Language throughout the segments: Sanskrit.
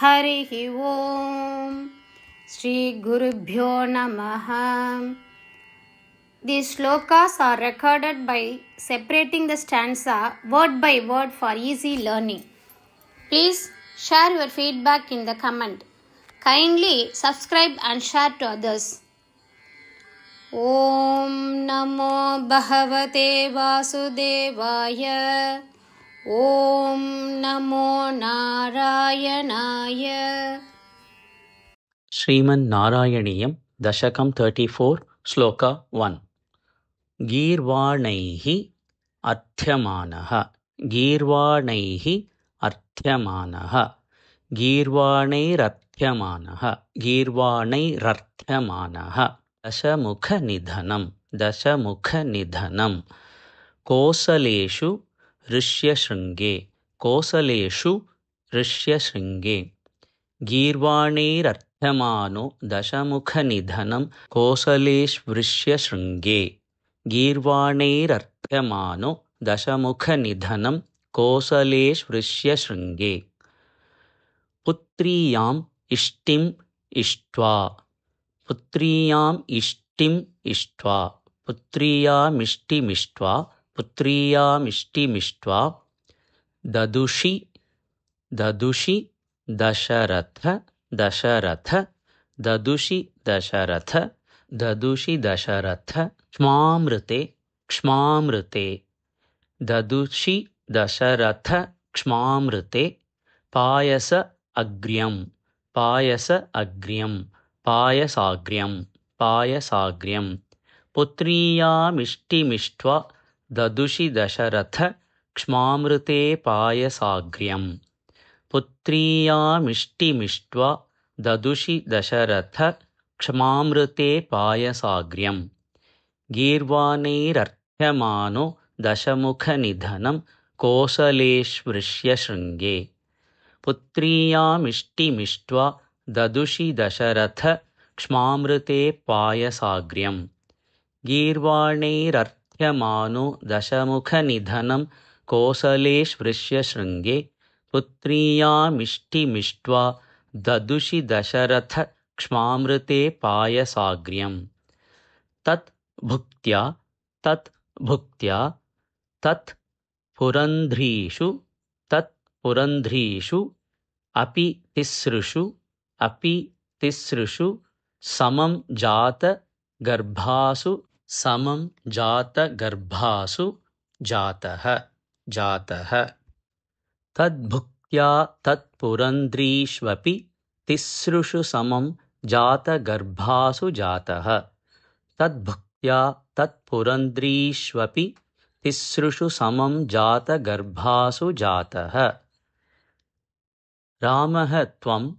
हरिः ओम श्री गुरुभ्यो नमः. These shlokas are recorded by separating the stanza word by word for easy learning. Please share your feedback in the comment. Kindly subscribe and share to others. Om Namo Bhagavate Vasudevaya. Om Namo Narayanaaya. Sriman Narayaniyam Dashakam 34 Sloka 1. Girvanaihi Arthyamanaha. Girvanaihi Arthyamanaha. Girvanairarthyamanaha. Girvanairarthyamanaha. Dashamukha Nidhanam. Dashamukha Nidhanam. Kosaleshu Rishya Shringe. Kosaleshu Rishya Shringe. गीर्वाणैरर्थ्यमानो दशमुखनिधनं कोसलेष्वृष्य शृङ्गे. गीर्वाणैरर्थ्यमानो दशमुखनिधनं कोसलेष्वृष्य शृङ्गे. पुत्र्याम् इष्टिम् इष्ट्वा. पुत्र्याम् इष्टिम् इष्ट्वा. पुत्र्यामिष्टिमिष्ट्वा. पुत्र्यामिष्टिमिष्ट्वा. ददुषि ददुषि Dasharath Dasharath. ददुषि Dasharath. ददुषि Dasharath. क्ष्मामृते क्ष्मामृते. ददुषि Dasharath क्ष्मामृते. पायस अग्र्यं पायस अग्र्यं. पायसाग्र्यं पायसाग्र्यं. पुत्र्यामिष्टिमिष्ट्वा ददुषि दशरथ क्ष्मामृते पायसाग्र्यं. पुत्र्यामिष्टिमिष्ट्वा ददुषि दशरथ क्ष्मामृते पायसाग्र्यं. गीर्वाणैरर्थ्यमानो दशमुखनिधनं कोसलेष्वृष्य शृङ्गे. पुत्र्यामिष्टिमिष्ट्वा ददुषि दशरथ क्ष्मामृते पायसाग्र्यं. गीर्वाणैरर्थ्यमानो दशमुखनिधनं कोसलेष्वृष्य शृङ्गे. पुत्र्यामिष्टिमिष्ट्वा ददुषि दशरथ क्ष्मामृते पायसाग्र्यं. तत् भुक्त्या तत् पुरन्ध्रीषु अपि तिसृषु समं जातगर्भासु जातः. तद्भुक्त्या तत्पुरन्ध्रीष्वपि तिसृषु समं जातगर्भासु जातः. तद्भुक्त्या तत्पुरन्ध्रीष्वपि तिसृषु समं जातगर्भासु जातः. रामस्त्वं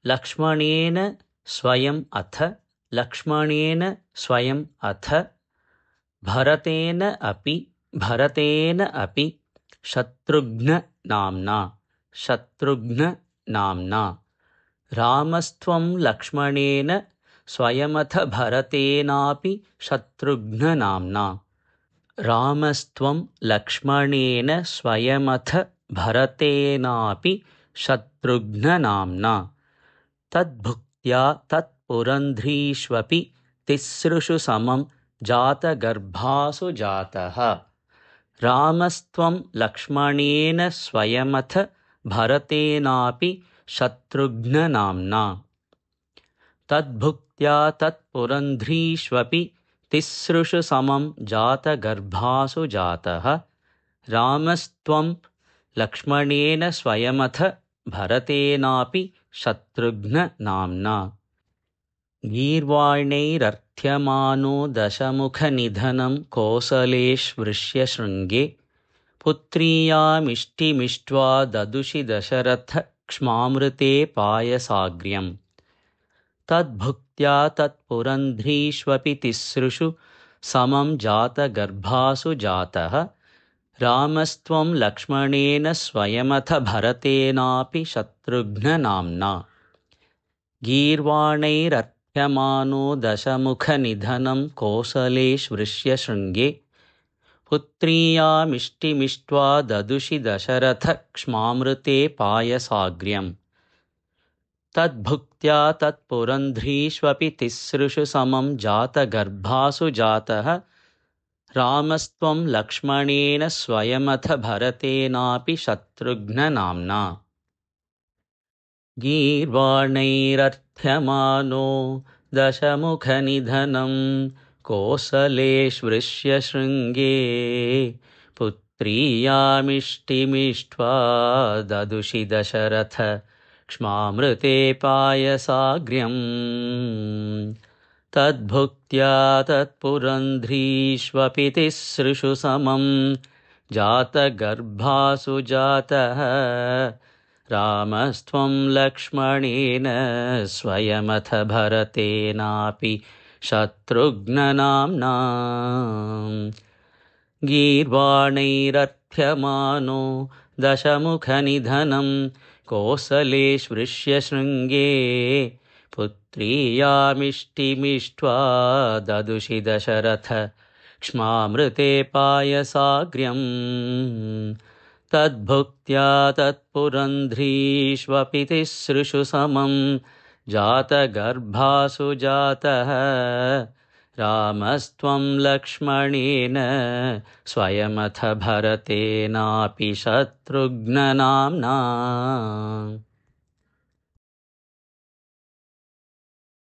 लक्ष्मणेन स्वयम् अथ भरतेन अपि शत्रुघ्न नाम्ना. रामस्त्वं लक्ष्मणेन स्वयमथ भरतेनापि शत्रुघ्न नाम्ना. रामस्त्वं लक्ष्मणेन स्वयमथ भरतेनापि शत्रुघ्न नाम्ना. तद्भुक्त्या तत्पुरन्ध्रीष्वपि तिसृषु समं जातगर्भासु जातः. रामस्त्वं लक्ष्मणेन स्वयमथ भरतेनापि शत्रुघ्न नाम्ना. तद्भुक्त्या तत्पुरन्ध्रीष्वपि तिसृषु समं जातगर्भासु जातः. रामस्त्वं लक्ष्मणेन स्वयमथ भरतेनापि शत्रुघ्न नाम्ना. गीर्वाणैरर्थ्यमानो दशमुखनिधनं कोसलेष्वृष्य शृङ्गे. पुत्र्यामिष्टिमिष्ट्वा ददुषि दशरथ क्ष्मामृते पायसाग्र्यं. तद्भुक्त्या तत्पुरन्ध्रीष्वपि तिसृषु समं जातगर्भासु जातः. रामस्त्वं लक्ष्मणेन स्वयमथ भरतेनापि शत्रुघ्न नाम्ना. गीर्वाणैरर्थ्यमानो दशमुखनिधनं कोसलेष्वृष्य शृङ्गे. पुत्र्यामिष्टिमिष्ट्वा ददुषि दशरथ क्ष्मामृते पायसाग्र्यम् तद्भुक्त्या तत्पुरन्ध्रीष्वपि तिसृषु समं जातगर्भासु जातः रामस्त्वं लक्ष्मणेन स्वयमथ भरतेनापि शत्रुघ्ननाम्ना गीर्वाणैरर्थ्यमानो दशमुखनिधनं कोसलेष्वृष्य शृङ्गे पुत्र्यामिष्टिमिष्ट्वा ददुषि दशरथ क्ष्मामृते पायसाग्र्यम् तद्भुक्त्या तत्पुरन्ध्रीष्वपि तिसृषु समं जातगर्भासु जातः रामस्त्वं लक्ष्मणेन स्वयमथ भरतेनापि शत्रुघ्ननाम्ना गीर्वाणैरर्थ्यमानो दशमुखनिधनं कोसलेष्वृष्य शृङ्गे पुत्र्यामिष्टिमिष्ट्वा ददुषि दशरथ क्ष्मामृते पायसाग्र्यम् तद्भुक्त्या तत्पुरन्ध्रीष्वपि तिसृषु समं जातगर्भासु जातः रामस्त्वं लक्ष्मणेन स्वयमथ भरतेनापि शत्रुघ्ननाम्ना